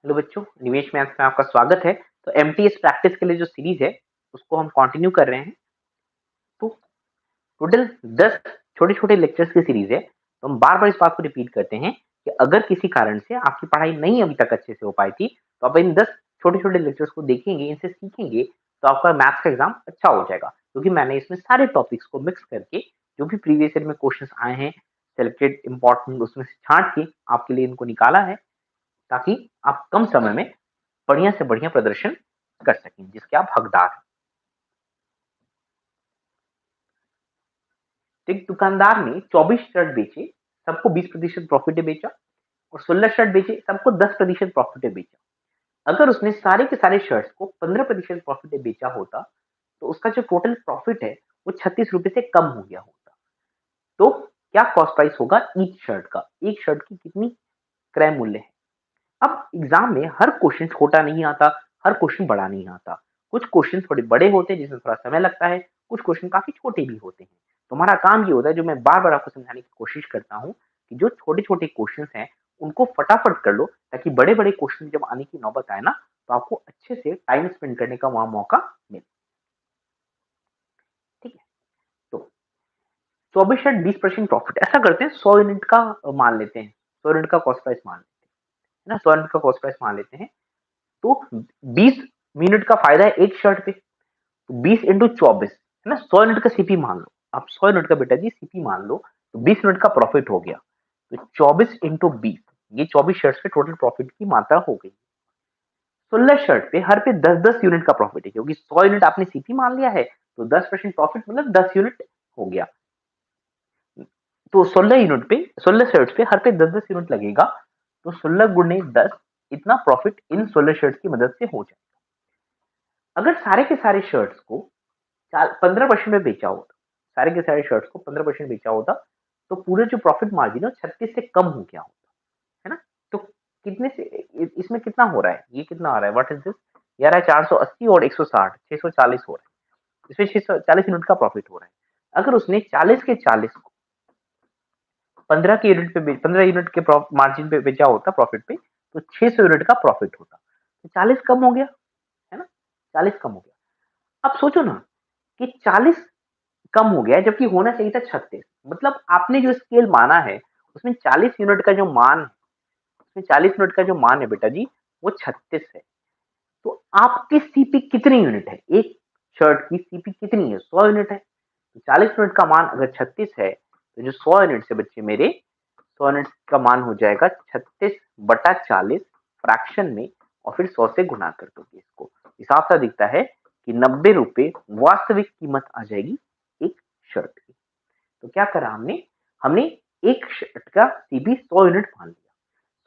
Hello बच्चों, निवेश maths में आपका स्वागत है। तो एमटीएस प्रैक्टिस के लिए जो सीरीज है उसको हम कंटिन्यू कर रहे हैं। तो टोटल 10 छोटे-छोटे लेक्चर्स की सीरीज है। तो हम बार-बार इस बात को रिपीट करते हैं कि अगर किसी कारण से आपकी पढ़ाई नहीं अभी तक अच्छे से हो पाई थी, तो आप इन 10 छोटे-छोटे लेक्चर्स को देखेंगे, इनसे सीखेंगे, तो आपका मैथ्स का एग्जाम अच्छा हो जाएगा। क्योंकि मैंने इसमें सारे टॉपिक्स को मिक्स करके जो भी प्रीवियस ईयर में क्वेश्चंस आए हैं, सेलेक्टेड इंपॉर्टेंट उसमें से छाँट के आपके लिए इनको निकाला है, ताकि आप कम समय में बढ़िया से बढ़िया प्रदर्शन कर सकें, जिसके आप हकदार हैं। तो एक दुकानदार ने 24 शर्ट बेचे, सबको 20% प्रॉफिट में बेचा, और 16 शर्ट बेचे, सबको 10% प्रॉफिट में बेचा। अगर उसने सारे के सारे शर्ट्स को 15% प्रॉफिट में बेचा होता, तो उसका जो टोटल प्रॉफिट है वो 36 रुपए से कम हो गया होता। तो क्या कॉस्ट प्राइस होगा ईच शर्ट का? एक शर्ट की कितनी क्रय मूल्य है? अब एग्जाम में हर क्वेश्चन छोटा नहीं आता, हर क्वेश्चन बड़ा नहीं आता। कुछ क्वेश्चन थोड़े बड़े होते हैं जिसमें थोड़ा समय लगता है, कुछ क्वेश्चन काफी छोटे भी होते हैं। तो हमारा काम ये होता है, जो मैं बार बार आपको समझाने की कोशिश करता हूँ, कि जो छोटे छोटे क्वेश्चन हैं उनको फटाफट कर लो, ताकि बड़े बड़े क्वेश्चन जब आने की नौबत आए ना, तो आपको अच्छे से टाइम स्पेंड करने का वहां मौका मिले। ठीक है। तो 24 20% प्रॉफिट, ऐसा करते हैं 100 यूनिट का मान लेते हैं, 100 यूनिट का कॉस्ट प्राइस मान लेते हैं, है ना। 100 यूनिट का कॉस्ट प्राइस मान लेते हैं। तो 20 मिनट का फायदा है एक शर्ट पे, तो 20 इंटू 24, है ना। 100 यूनिट का सीपी मान लो, आप 100 यूनिट का बेटा जी सीपी मान लो, तो 20 मिनट का प्रॉफिट हो गया। तो 24 इंटू 20, ये 24 शर्ट्स पे टोटल प्रॉफिट की मात्रा हो गई। 16 शर्ट पे हर पे 10-10 यूनिट का प्रॉफिट है, क्योंकि 100 यूनिट आपने सीपी मान लिया है, तो 10% प्रॉफिट मतलब 10 यूनिट हो गया। तो 16 यूनिट पे, 16 शर्ट्स पे हर पे 10-10 यूनिट लगेगा, तो 16 गुणे 10, इतना प्रॉफिट इन 16 शर्ट्स की मदद से हो जाए। अगर सारे के सारे शर्ट्स को 15% में बेचा होता, सारे के सारे शर्ट्स को 15% बेचा होता, तो पूरे जो प्रॉफिट मार्जिन है 36 से कम हो गया होता, है ना। तो कितने से इसमें कितना हो रहा है, ये कितना आ रहा है, व्हाट इज दिस, ये आ रहा है 480 और 160, 640 हो रहा है। इसमें 640 यूनिट का प्रॉफिट हो रहा है। अगर उसने 40 के 40 को 15 के यूनिट पे 15 यूनिट के मार्जिन पे बेचा होता प्रॉफिट पे, तो 600 यूनिट का प्रॉफिट होता। तो 40 कम हो गया, है ना, 40 कम हो गया। अब सोचो ना कि 40 कम हो गया है, जबकि होना चाहिए था 36। मतलब आपने जो स्केल माना है उसमें 40 यूनिट का जो मान है, उसमें 40 यूनिट का जो मान है बेटा जी, वो 36 है। तो आपकी सीपी कितनी यूनिट है? एक शर्ट की सीपी कितनी है? 100 यूनिट है। तो 40 यूनिट का मान अगर 36 है, तो जो 100 यूनिट से बच्चे मेरे, 100 यूनिट का मान हो जाएगा 36/40 फ्रैक्शन में, और फिर 100 से गुना कर दोगे इसको। हिसाब सा दिखता है कि 90 रुपए वास्तविक कीमत आ जाएगी एक शर्ट की। तो क्या करा हमने, हमने एक शर्ट का सीबी 100 यूनिट मान लिया।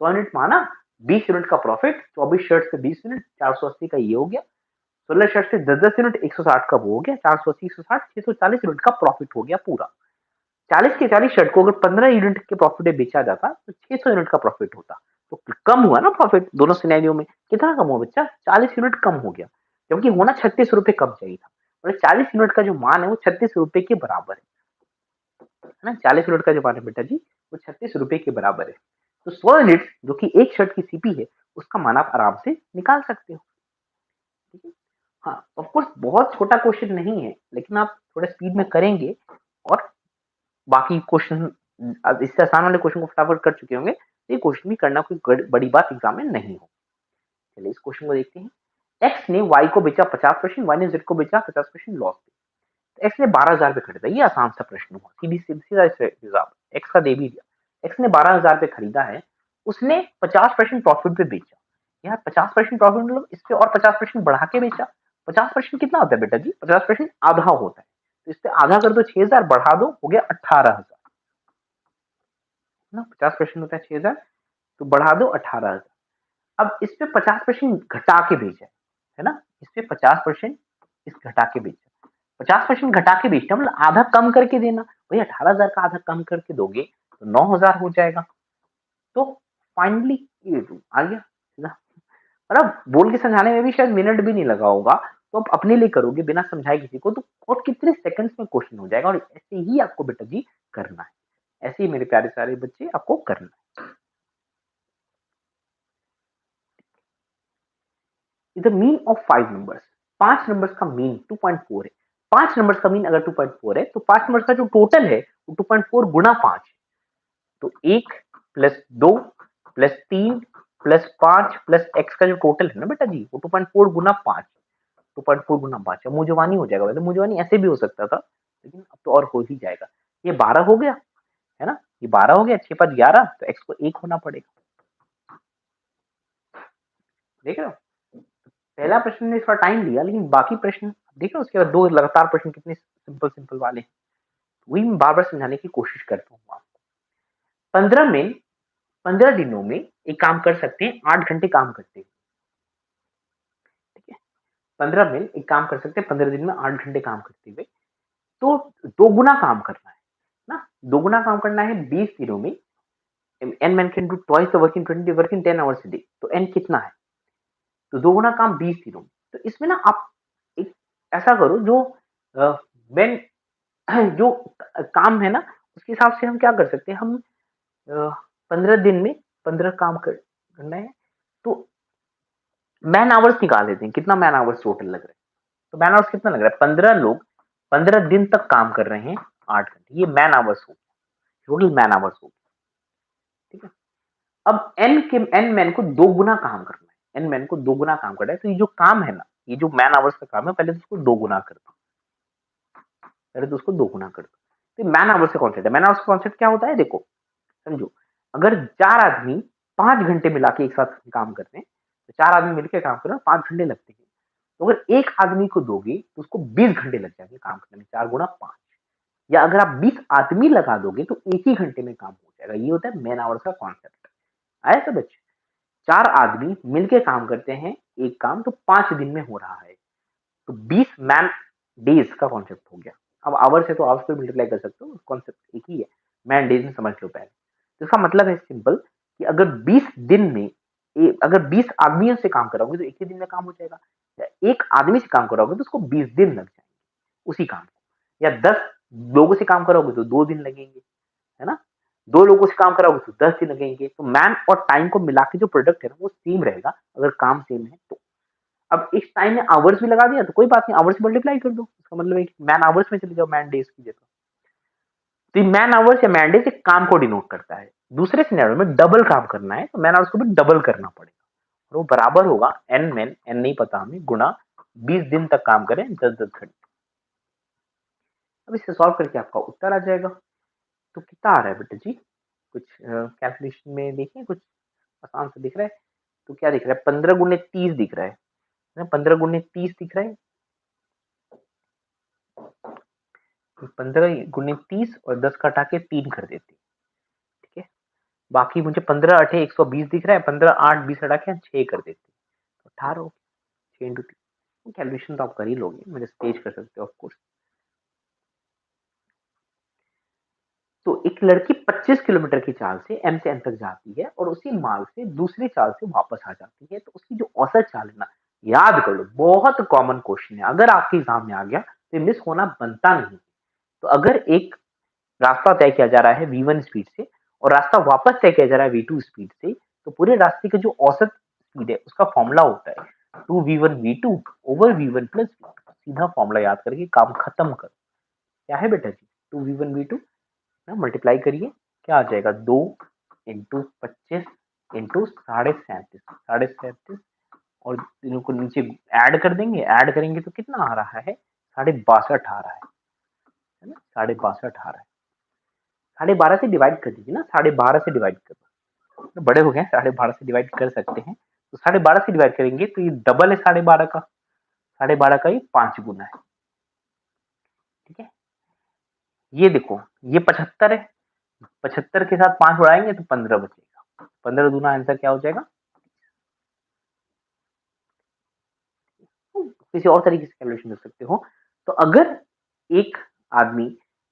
100 यूनिट माना, 20 यूनिट का प्रॉफिट, 24 शर्ट से 20 यूनिट, 480 का ये हो गया। 16 शर्ट से 10-10 यूनिट, 160 का वो हो गया। 480 160, 640 यूनिट का प्रॉफिट हो गया पूरा। 40 के 40 शर्ट को अगर 15 यूनिट के प्रॉफिट में बेचा जाता, तो 600 यूनिट का प्रॉफिट होता। तो कम हुआ ना प्रॉफिट दोनों सिनेरियो में। कितना कम हुआ बच्चा? 40 यूनिट कम हो गया, क्योंकि होना 36 रुपए कम चाहिए था। और 40 यूनिट का जो मान है वो 36 रुपए के बराबर है ना। 40 यूनिट का जो मान है बेटा जी, वो 36 रुपए के बराबर है। तो 100 यूनिट जो कि एक शर्ट की सीपी है, उसका मान आप आराम से निकाल सकते हो। ठीक है। हाँ, ऑफ कोर्स बहुत छोटा क्वेश्चन नहीं है, लेकिन आप थोड़ा स्पीड में करेंगे और बाकी क्वेश्चन, इससे आसान वाले क्वेश्चन को फटाफट कर चुके होंगे, तो ये क्वेश्चन भी करना कोई बड़ी बात एग्जाम में नहीं हो। चलिए इस क्वेश्चन को देखते हैं। एक्स ने वाई को बेचा 50%, वाई ने जेड को बेचा 50% लॉस पे। एक्स ने 12,000 पे खरीदा, ये आसान सा प्रश्न हुआ, सीधी सीधा हिसाब, एक्स का दे भी दिया। एक्स ने 12,000 पे खरीदा है, उसने 50% प्रॉफिट पे बेचा। यार 50% प्रॉफिट मतलब इस पे और 50% बढ़ा के बेचा। 50% कितना होता है बेटा जी? 50% आधा होता है। तो इस पे आधा कर दो, 6,000 बढ़ा दो, हो गया 18,000 ना। 50% होता है 6,000, तो बढ़ा दो 18,000। अब इस पे 50% घटा के बेचा है ना, इस पे 50% इस घटा के बेचा। 50% घटा के बेचना मतलब आधा कम करके देना। भाई 18,000 का आधा कम करके दोगे तो 9,000 हो जाएगा। तो फाइनली ये आ गया ना। और अब बोल के समझाने में भी शायद मिनट भी नहीं लगा होगा, तो आप अपने लिए करोगे बिना समझाए किसी को, तो और कितने सेकंड्स में क्वेश्चन हो जाएगा। और ऐसे ही आपको बेटा जी करना है, ऐसे ही मेरे प्यारे सारे बच्चे आपको करना है। Is the mean of 5 numbers. 5 numbers का मीन 2.4 है। 5 नंबर्स का मीन अगर 2.4 है तो 5 नंबर्स का जो टोटल है वो 2.4 गुना 5। तो 1 plus 2 plus 3 plus 5 plus x का जो टोटल है ना बेटा जी, वो 2.4 गुना 5, 2.4 गुना 5 मुझवानी हो जाएगा। वैसे मुझवानी ऐसे भी हो सकता था, लेकिन अब तो और हो ही जाएगा। ये 12 हो गया है ना, ये 12 हो गया, 6 5 11, तो x को 1 होना पड़ेगा। देख रहे हो, पहला प्रश्न ने थोड़ा टाइम लिया, लेकिन बाकी प्रश्न देख रहे हो, उसके बाद 2 लगातार प्रश्न कितने सिंपल सिंपल वाले हैं। वही मैं बार बार समझाने की कोशिश करता हूँ आपको। 15 दिनों में एक काम कर सकते हैं, 8 घंटे काम करते हैं। ठीक है, 15 में एक काम कर सकते हैं, 15 दिन में 8 घंटे काम करते हुए, तो 2 गुना काम करना है ना, 2 गुना काम करना है 20 दिनों में। n man can do twice the work in 10 hours a day, तो n कितना है, तो 2 गुना काम 20 दिनों में। तो इसमें ना आप एक ऐसा करो, जो मैन जो काम है ना, उसके हिसाब से हम क्या कर सकते हैं, हम 15 दिन में 15 काम करना है, तो मैन आवर्स निकाल लेते हैं, कितना मैन आवर्स टोटल लग रहा है। तो मैन आवर्स कितना लग रहा है, 15 लोग 15 दिन तक काम कर रहे हैं 8 घंटे, ये मैन आवर्स हो, टोटल मैन आवर्स हो। ठीक है, अब एन मैन को 2 गुना काम करना है, एन मैन को 2 गुना काम करना है, तो ये जो काम है ना, ये जो मैन आवर्स का काम है, पहले तो उसको 2 गुना कर दो, पहले तो उसको 2 गुना कर दो। तो मैन आवर्स का कॉन्सेप्ट है, मैन आवर्स का कॉन्सेप्ट क्या होता है, देखो समझो, अगर 4 आदमी 5 घंटे मिला के एक साथ काम करते हैं, तो 4 आदमी मिलकर काम कर रहे हैं, 5 घंटे लगते हैं। तो अगर एक आदमी को दोगे तो उसको 20 घंटे लग जाएंगे काम करने में, 4 गुना 5। या अगर आप 20 आदमी लगा दोगे तो एक ही घंटे में काम हो जाएगा। ये होता है मैन आवर्स का कॉन्सेप्ट। आया समझ, 4 आदमी मिलके काम करते हैं एक काम, तो 5 दिन में हो रहा है, तो 20 मैन डेज का कॉन्सेप्ट हो गया। अब आवर्स है तो आवर्स पे मल्टीप्लाई कर सकते हो, कॉन्सेप्ट एक ही है, मैन डेज में समझ लो पहले। तो इसका मतलब है सिंपल, कि अगर 20 दिन में अगर 20 आदमियों से काम कराओगे तो एक ही दिन में काम हो जाएगा, या एक आदमी से काम कराओगे तो उसको 20 दिन लग जाएंगे उसी काम को, या 10 लोगों से काम कराओगे तो 2 दिन लगेंगे, है ना, 2 लोगों से काम कराओगे तो 10 दिन लगेंगे। तो मैन और टाइम को मिला के जो प्रोडक्ट है ना, वो सेम रहेगा अगर काम सेम है तो। अब इस टाइम में आवर्स भी लगा दिया तो कोई बात नहीं, आवर्स मल्टीप्लाई कर दो, इसका मतलब है कि मैन आवर्स में चले जाओ, मैन डेज की जगह। तो मैन आवर्स या मैन डेज एक काम को डिनोट करता है। दूसरे सिनेरियो में डबल काम करना है तो मैन आवर्स को भी डबल करना पड़ेगा, और वो बराबर होगा एन मैन, एन नहीं पता हमें, गुना 20 दिन तक काम करें 10-10 घंटे। अब इसे सॉल्व करके आपका उत्तर आ जाएगा। तो कितना आ रहा है बेटा जी, कुछ कैलकुलेशन में देखिए, कुछ आसान से दिख रहा है। तो क्या दिख रहा है, 15 गुने 30 दिख रहा है, 15 गुने 30 दिख रहा है, 15 गुने 30 और 10 का हटा के 3 कर देते हैं। ठीक है, बाकी मुझे 15 अठे 120 दिख रहा है, 15 8 20 हटा के 6 कर देते हैं, तो 18 हो, 6 इंटू 3। कैलकुलेशन तो आप कर ही लोगे, मुझे तेज कर सकते हो ऑफकोर्स। तो एक लड़की 25 किलोमीटर की चाल से एम से एन तक जाती है और उसी मार्ग से दूसरी चाल से वापस आ जाती है, तो उसकी जो औसत चाल है ना, याद कर लो, बहुत कॉमन क्वेश्चन है, अगर आपके एग्जाम में आ गया तो मिस होना बनता नहीं। तो अगर एक रास्ता तय किया जा रहा है v1 स्पीड से और रास्ता वापस तय किया जा रहा है v2 स्पीड से, तो पूरे रास्ते का जो औसत स्पीड है उसका फॉर्मूला होता है 2v1 v2 over v1 plus v2। सीधा फॉर्मूला याद करके काम खत्म करो। क्या है बेटा जी, 2v1 v2 ना, मल्टीप्लाई करिए, क्या आ जाएगा, 2 इंटू 25 इंटू 37.5 और तीनों को नीचे ऐड कर देंगे, ऐड करेंगे तो कितना आ रहा है, 62.5 आ रहा है ना, 62.5 आ रहा है। 12.5 से डिवाइड कर दीजिए ना, 12.5 से डिवाइड कर दो, तो बड़े हो गए, 12.5 से डिवाइड कर सकते हैं, तो 12.5 से डिवाइड करेंगे तो ये डबल है 12.5 का, 12.5 का ये 5 गुना है। ठीक है, ये देखो, ये 75 है, 75 के साथ 5 बढ़ाएंगे तो 15 बचेगा, 15 दूना आंसर क्या हो जाएगा। किसी और तरीके से कैलकुलेशन कर सकते हो। तो अगर एक आदमी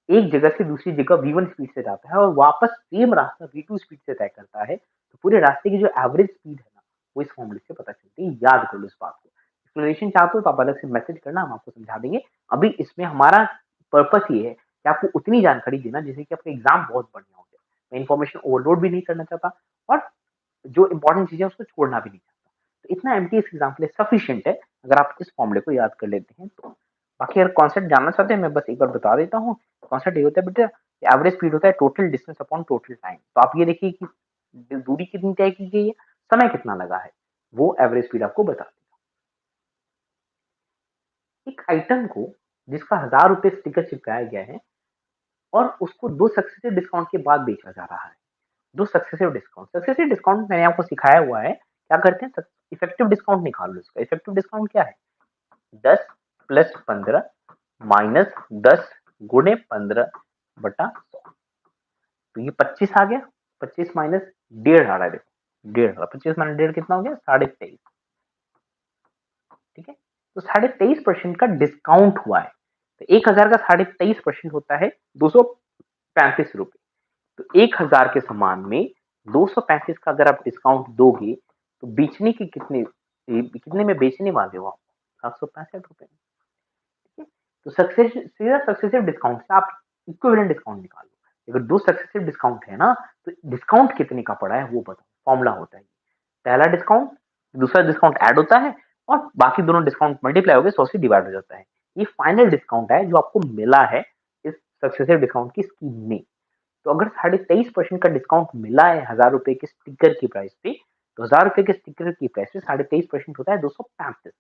एक जगह से दूसरी जगह v1 स्पीड से जाता है और वापस सेम रास्ता v2 स्पीड से तय करता है, तो पूरे रास्ते की जो एवरेज स्पीड है ना, वो इस फॉर्मूले से पता चलती है। याद कर लो इस बात को। एक्सप्लेनेशन चाहते हो तो आप अलग से मैसेज करना, हम आपको समझा देंगे। अभी इसमें हमारा पर्पस ये है कि आपको उतनी जानकारी देना जिससे कि आपका एग्जाम बहुत बढ़िया हो जाए। मैं इन्फॉर्मेशन ओवरलोड भी नहीं करना चाहता और जो इंपॉर्टेंट चीजें उसको छोड़ना भी नहीं चाहता। तो इतना एमटीएस एग्जाम्पल है, सफिशिएंट है अगर आप इस फॉर्मूले को याद कर लेते हैं तो। बाकी अगर कॉन्सेप्ट जानना चाहते हैं मैं बस एक बार बता देता हूँ। कॉन्सेप्ट ये होता है बेटा, एवरेज स्पीड होता है total distance upon total time. तो आप ये देखिए कि दूरी कितनी तय की गई है, समय कितना लगा है, वो एवरेज स्पीड आपको बता देगा। एक आइटम को जिसका 1000 रुपए स्टिकर चिपकाया गया है और उसको 2 सक्सेसिव डिस्काउंट के बाद बेचा जा रहा है। 2 सक्सेसिव डिस्काउंट मैंने आपको सिखाया हुआ है, क्या करते हैं, इफेक्टिव डिस्काउंट निकाल लो इसका। इफेक्टिव डिस्काउंट क्या है, 10 प्लस 15 माइनस 10 गुणे 15 बटा 100। तो ये 25 आ गया, 25 माइनस 1.5 आ रहा है, देखो 1.5, 25 माइनस 1.5 कितना हो गया, 23.5। ठीक है, तो 23.5% का डिस्काउंट हुआ है। तो 1000 का 23.5% होता है 235 रुपए। तो 1000 के समान में 235 का अगर आप डिस्काउंट दोगे तो बेचने की कितने में बेचने वाले हो आप, 765 रुपए। ठीक है, तो सीधा सक्सेसिव डिस्काउंट से आप इक्विवेलेंट डिस्काउंट निकालो। अगर 2 सक्सेसिव डिस्काउंट है ना, तो डिस्काउंट कितने का पड़ा है वो बताओ, फॉर्मूला होता है पहला डिस्काउंट, दूसरा डिस्काउंट ऐड होता है और बाकी दोनों डिस्काउंट मल्टीप्लाई होकर 100 से डिवाइड हो जाता है। ये फाइनल डिस्काउंट है जो आपको मिला है इस सक्सेसिव डिस्काउंट की स्कीम में। तो अगर 23.5% का डिस्काउंट मिला है 1000 रुपए के स्टिकर की प्राइस पे, तो 1000 रुपए के स्टिकर की प्राइस पे 23.5% होता है 235।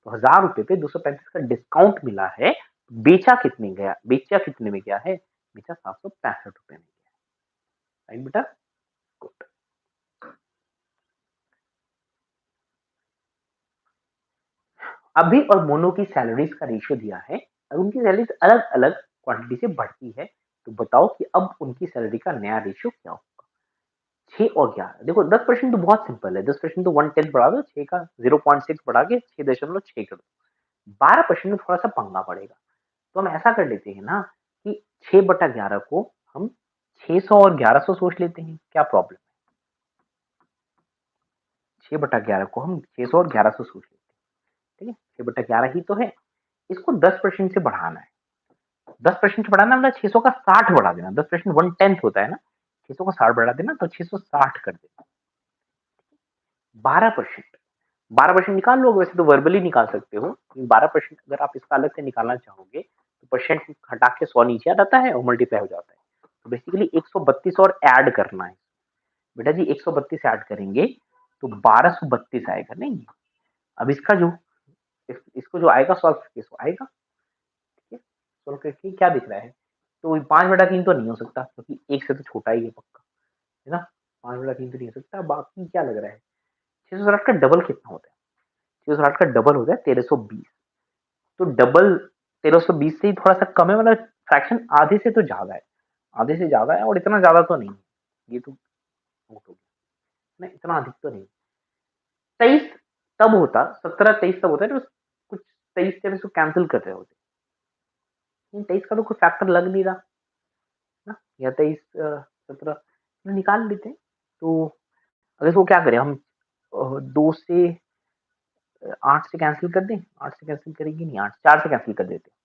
तो 1000 रुपए पे 235 का डिस्काउंट मिला है, बेचा कितने में गया है, बेचा 765 रुपए में गया है। राइट बेटा, गुड। अभी और मोनो की सैलरीज का रेशियो दिया है, अगर उनकी सैलरीज अलग अलग क्वांटिटी से बढ़ती है तो बताओ कि अब उनकी सैलरी का नया रेशियो क्या होगा। 6 और 11, देखो 10% तो बहुत सिंपल है, 10% तो 1/10 बढ़ा दो, 6 का 0.6 बढ़ा के 6.6 कर दो। 12% में थोड़ा सा पंगा पड़ेगा, तो हम ऐसा कर लेते हैं ना कि 6/11 को हम 600 और 1100 सोच लेते हैं, क्या प्रॉब्लम है। 6/11 को हम 600 और 1100 सोच लेते हैं। ठीक है, 6/11 ही तो है, इसको 10% से बढ़ाना है। 10% बढ़ाना मतलब 600 का 60 बढ़ा देना, 10% 1/10 होता है ना, 600 का 60 बढ़ा देना तो 660 कर देना। 12%, 12% निकाल लोगे, वैसे तो वर्बली निकाल सकते हो, 12% अगर आप इसका अलग से निकालना चाहोगे तो परसेंट हटा के 100 नीचे आ जाता है और मल्टीप्लाई हो जाता है। तो बेसिकली 132 और ऐड करना है बेटा जी, 132 ऐड करेंगे तो 1232 आएगा नहीं। अब इसका जो इसको जो आएगा सॉल्व करके इसको आएगा। ठीक है, सॉल्व करके क्या दिख रहा है, तो 5/3 तो नहीं हो सकता क्योंकि एक से तो छोटा ही है पक्का, है ना, 5/3 तो नहीं हो सकता। बाकी क्या लग रहा है, 660 का डबल कितना होता है, 660 का डबल होता है 1320। तो डबल 1320 से ही थोड़ा सा कम है, मतलब फ्रैक्शन आधे से तो ज्यादा है, आधे से ज्यादा है और इतना ज्यादा तो नहीं है, ये तो नोट हो गया, नहीं इतना अधिक तो नहीं। 23 तब होता, 17-23 तब होता है, तो कुछ 23 से हम इसको कैंसिल कर रहे होते, 23 का तो कोई फैक्टर लग नहीं रहा ना, या 23 17 निकाल लेते हैं। तो अगर इसको क्या करें हम, 2 से 8 से कैंसिल कर दें, 8 से कैंसिल करेंगे नहीं, 8 4 से कैंसिल कर देते हैं,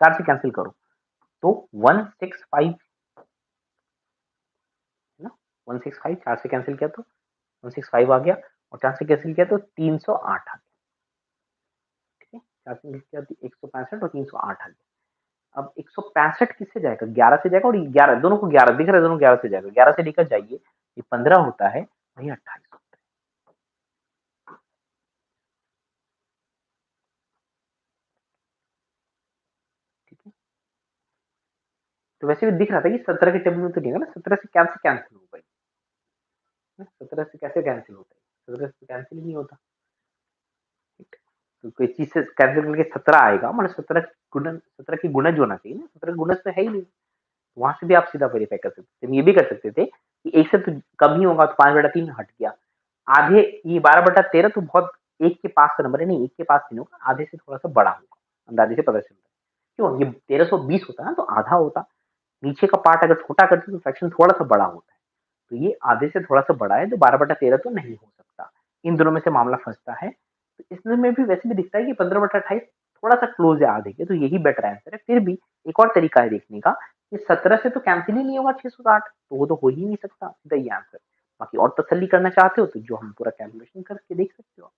4 से कैंसिल करो तो 165 है ना, 165, 4 से कैंसिल किया तो 165 आ गया और 4 से कैंसिल किया तो 308 आ गया। ठीक है, 4 से कैंसिल किया तो 165 और 308 आ गया। अब 165 किससे जाएगा, 11 से जाएगा, और 11 दोनों को 11 दिख रहा है, दोनों 11 से जाएगा, 11 से लेकर जाइए, ये 15 होता है, वही 28 होता है। ठीक है, तो वैसे भी दिख रहा था कि 17 के टेबल में तो नहीं है ना, 17 से कैसे कैंसिल हो गई, 17 से कैसे कैंसिल होता है, 17 से कैंसिल ही नहीं होता। ठीक है, तो कोई चीज से कैंसिल करके 17 आएगा, मतलब 17 की गुणज होना चाहिए ना, 17 गुणज तो है ही नहीं, वहां से भी आप सीधा वेरीफाई कर सकते थे, ये भी कर सकते थे कि एक से तो कम ही होगा, तो 5/3 हट गया, आधे ये 12/13 तो बहुत एक के पास का नंबर है, नहीं एक के पास नहीं होगा, आधे से थोड़ा सा बड़ा होगा, अंदाजे से पता चलता है। क्यों, ये 1320 होता है ना, तो आधा होता, नीचे का पार्ट अगर छोटा करते तो फ्रैक्शन थोड़ा सा बड़ा होता है, तो ये आधे से थोड़ा सा बड़ा है, तो 12/13 तो नहीं हो सकता, इन दोनों में से मामला फंसता है। तो इसमें भी वैसे भी दिखता है कि 15/28 थोड़ा सा क्लोज है आधे के, तो यही बेटर आंसर है। फिर भी एक और तरीका है देखने का, कि 17 से तो कैंसिल ही नहीं होगा 660, तो वो तो हो ही नहीं सकता, सीधा ये आंसर। बाकी और तसल्ली करना चाहते हो तो जो हम पूरा कैलकुलेशन करके देख सकते हो।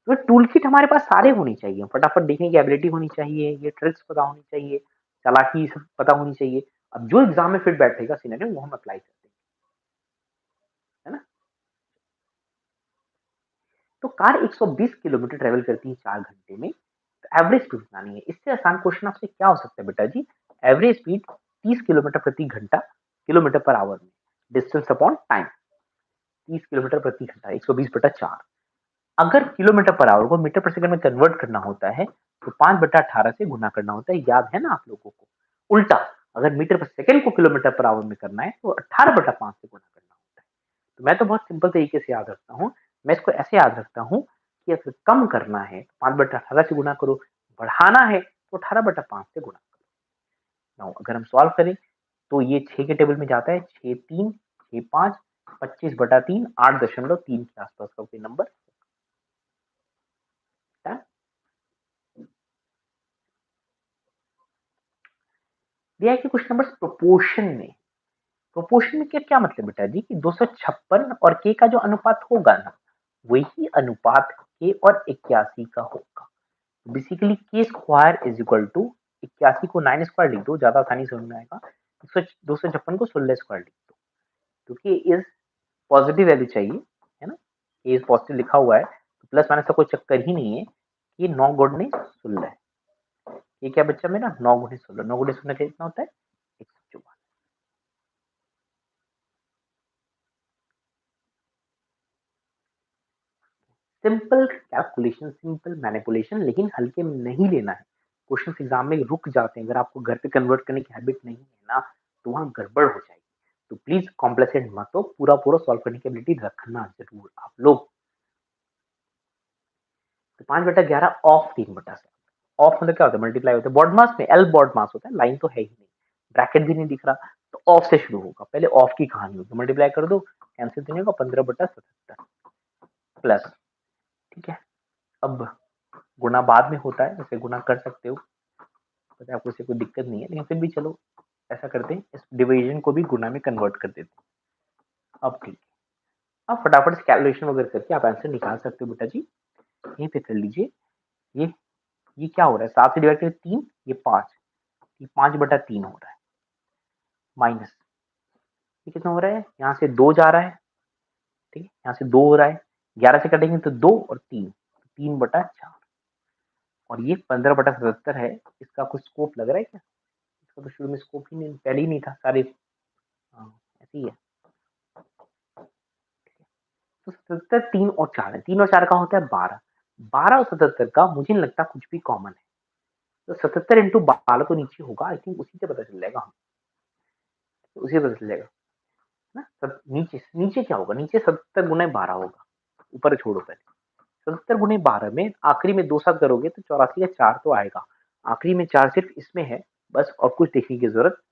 तो टूल किट हमारे पास सारे होने चाहिए, फटाफट देखने की एबिलिटी होनी चाहिए, ये ट्रिक्स पता होनी चाहिए, चालाकी सब पता होनी चाहिए। अब जो एग्जाम में फिट बैठेगा सिनेरियो वो हम अप्लाई करते हैं, है ना। तो कार 120 किलोमीटर ट्रेवल करती है 4 घंटे में, तो एवरेज स्पीड बतानी है। इससे आसान क्वेश्चन आपसे क्या हो सकता है बेटा जी, एवरेज स्पीड 30 किलोमीटर प्रति घंटा, किलोमीटर पर आवर में, डिस्टेंस अपॉन टाइम, 30 किलोमीटर प्रति घंटा 120/4। अगर किलोमीटर पर आवर को मीटर पर सेकंड में कन्वर्ट करना होता है तो 5/18 से गुना करना होता है, याद है ना आप लोगों को। उल्टा, अगर मीटर पर सेकंड को किलोमीटर पर आवर में करना है तो 18/5 से गुना करना होता है। तो मैं तो बहुत सिंपल तरीके से याद रखता हूँ, मैं इसको ऐसे याद रखता हूँ कि अगर कम करना है तो 5/18 से गुना करो, बढ़ाना है तो 18/5 से गुना करो। Now, अगर हम सॉल्व करें तो ये 6 के टेबल में जाता है, 6 3 6 5 25/3 8.3 के आसपास का कोई नंबर है। दिया है कि कुछ नंबर्स प्रोपोर्शन में, प्रोपोर्शन में क्या मतलब बेटा जी कि 256 और के का जो अनुपात होगा ना, वही अनुपात के और 81 का होगा। बेसिकली के स्क्वायर इज इक्वल टू 81 को 9 स्क्वायर लिख दो, ज्यादा आसानी समझ में आएगा। 256 को 16 स्क्वायर लिख दो, क्योंकि इज पॉजिटिव वैल्यू चाहिए, है ना। ये पॉजिटिव लिखा हुआ है तो प्लस माइनस का कोई चक्कर ही नहीं है। ये 9 गुणे 16 है, ये क्या बच्चा मेरा 9 गुणे 16, 9 गुणे 16 कितना होता है 154। सिंपल कैलकुलेशन, सिंपल मैनिपुलेशन, लेकिन हल्के में नहीं लेना है। क्वेश्चन एग्जाम में रुक जाते हैं, अगर आपको घर पे कन्वर्ट करने की हैबिट नहीं है ना तो वहां गड़बड़ हो जाएगी। तो प्लीज कॉम्प्लेसेंट मत हो, पूरा पूरा सॉल्व करने की एबिलिटी रखना जरूर आप लोग। तो 5/11 ऑफ 3/7, ऑफ मतलब क्या होता है मल्टीप्लाई होता है, बॉड मास में एल बॉड मास होता है, लाइन तो है ही नहीं, ब्रैकेट भी नहीं दिख रहा, तो ऑफ से शुरू होगा, पहले ऑफ की कहानी होगी, मल्टीप्लाई कर दो, कैंसिल तो नहीं होगा, 15/77 प्लस, ठीक है। अब गुणा बाद में होता है, इसे गुणा कर सकते हो, पता है आपको, इससे कोई दिक्कत नहीं है, लेकिन फिर भी चलो ऐसा करते हैं, इस डिवीजन को भी गुणा में कन्वर्ट कर देते हैं। अब ठीक है, अब फटाफट से कैलकुलेशन वगैरह करके आप आंसर निकाल सकते हो बेटा जी। यहीं पे कर लीजिए, ये क्या हो रहा है, 7 से डिवाइड करें 3, ये 5, ये 5/3 हो रहा है, माइनस ये कितना हो रहा है, यहाँ से 2 जा रहा है, ठीक है, यहाँ से 2 हो रहा है, 11 से कटेंगे तो 2 और 3, 3/4, और ये 15/77 है, इसका कुछ स्कोप लग रहा है क्या, इसका तो शुरू में स्कोप ही नहीं, पहले ही नहीं था सारे, हाँ ऐसे ही है। तो 77 3 और 4 है, 3 और 4 का होता है 12, 12 और 77 का मुझे नहीं लगता कुछ भी कॉमन है, तो 77 इंटू 12 तो नीचे होगा, आई थिंक उसी से पता चल जाएगा, हम उसी से पता चल जाएगा ना। सब नीचे नीचे क्या होगा, नीचे 77 गुना 12 होगा, ऊपर छोड़ो पहले, 77 गुने 12 में आखिरी में 2 साथ करोगे तो 84 का 4 तो आएगा, आखिरी में 4 सिर्फ इसमें है, बस और कुछ देखने की जरूरत।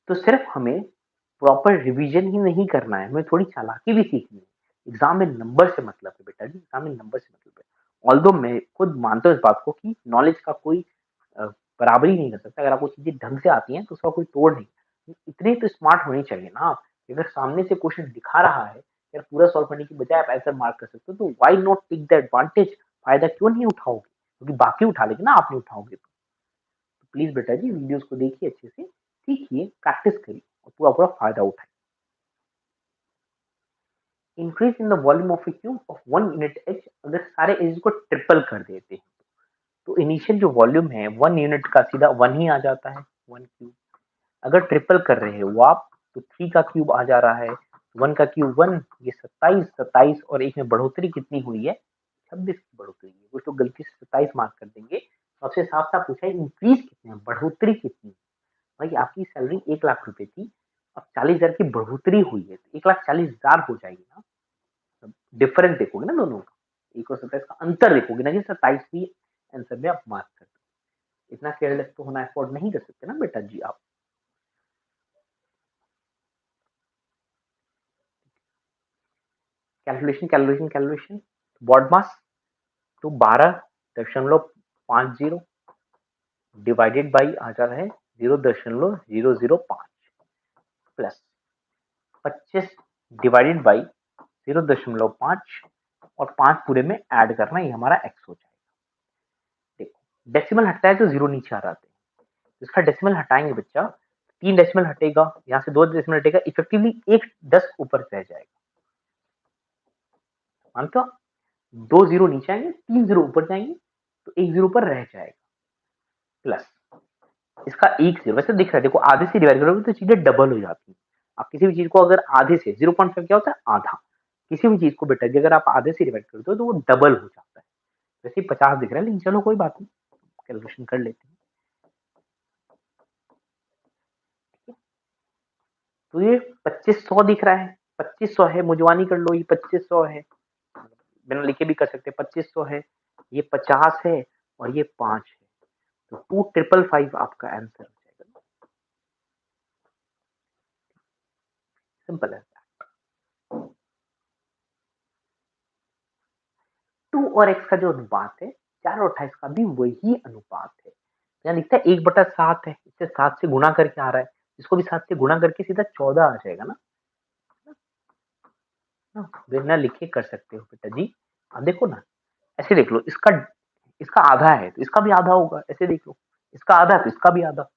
तो सिर्फ हमें प्रॉपर रिवीजन ही नहीं करना है, हमें थोड़ी चालाकी भी सीखनी है। एग्जाम में नंबर से मतलब है बेटा जी, एग्जाम में नंबर से मतलब है। ऑल्दो मैं खुद मानता हूँ इस बात को कि नॉलेज का कोई बराबरी नहीं कर सकता, अगर आपको चीजें ढंग से आती हैं तो उसका कोई तोड़ नहीं, इतने तो स्मार्ट होने चाहिए ना आप। अगर सामने से क्वेश्चन दिखा रहा है, यार पूरा सॉल्व करने की बजाय आप आंसर मार्क कर सकते हो, तो why not take the advantage, फायदा क्यों नहीं उठाओगे, क्योंकि बाकी उठा लेंगे ना, आप नहीं उठाओगे तो। प्लीज बेटा जी वीडियोस को देखिए, अच्छे से सीखिए, प्रैक्टिस करिए और पूरा पूरा फायदा उठाइए। Increase in the volume of A cube of 1 unit H, अगर सारे एच को ट्रिपल कर देते हैं तो इनिशियल जो वॉल्यूम है 1 यूनिट का सीधा 1 ही आ जाता है, 1 क्यूब। अगर ट्रिपल कर रहे हो आप तो 3 का क्यूब आ जा रहा है, 1 का क्यूब 1, ये 27, 27 और एक में बढ़ोतरी कितनी हुई है, 26 की बढ़ोतरी है, कुछ लोग गलती से 27 मार्क कर देंगे। सबसे साफ साफ पूछा है इंक्रीज कितने है, बढ़ोतरी कितनी है। भाई आपकी सैलरी 1 लाख रुपए थी, अब 40,000 की बढ़ोतरी हुई है, तो 1,40,000 हो जाएगी ना। डिफरेंस देखोगे ना दोनों का, 1 और 27 का अंतर देखोगे ना, कि 27 भी आंसर में आप मार्क कर दो। इतना केयरलेस तो होना अफोर्ड नहीं कर सकते ना बेटा जी आप। कैलकुलेशन कैलकुलेशन कैलकुलेशन, बॉड मास तो 12.50 डिवाइडेड बाई आ जा रहा है 0.005 प्लस 25 डिवाइडेड बाई 0.5 और 5 पूरे में ऐड करना, ये हमारा x हो जाएगा। देखो डेसिमल हटता है तो 0 नीचे आ जाते हैं, इसका डेसिमल हटाएंगे बच्चा, 3 डेसिमल हटेगा, यहाँ से 2 डेसिमल हटेगा, इफेक्टिवली एक 10 ऊपर रह जाएगा। मानते हो 2 0 नीचे आएंगे, 3 0 ऊपर जाएंगे, तो 1 0 ऊपर रह जाएगा, प्लस इसका 1 0 वैसे दिख रहा है, देखो आधे से डिवाइड करोगे तो चीजें डबल हो जाती है। आप किसी भी चीज को अगर आधे से 0.5 क्या होता है आधा, किसी भी चीज को बेटा अगर आप आधे से डिवाइड करते हो तो वो डबल हो जाता है। वैसे 50 दिख रहा है, लेकिन चलो कोई बात नहीं, कैलकुलेशन कर लेते हैं। तो ये 2500 दिख रहा है, 2500 है, मुजवानी कर लो, ये 2500 है, बिना लिखे भी कर सकते हैं, 2500 है, ये 50 है और ये 5 है, तो 2555 आपका आंसर हो जाएगा। सिंपल है। 2 और x का जो अनुपात है 4 और 28 का भी वही अनुपात है। यहाँ लिखता है 1/7 है, इससे 7 से गुणा करके आ रहा है, इसको भी 7 से गुणा करके सीधा 14 आ जाएगा ना, बिना लिखे कर सकते हो बेटा जी। अब देखो ना, ऐसे देख लो, इसका इसका आधा है तो इसका भी आधा होगा, ऐसे देख लो, इसका आधा है तो इसका भी आधा,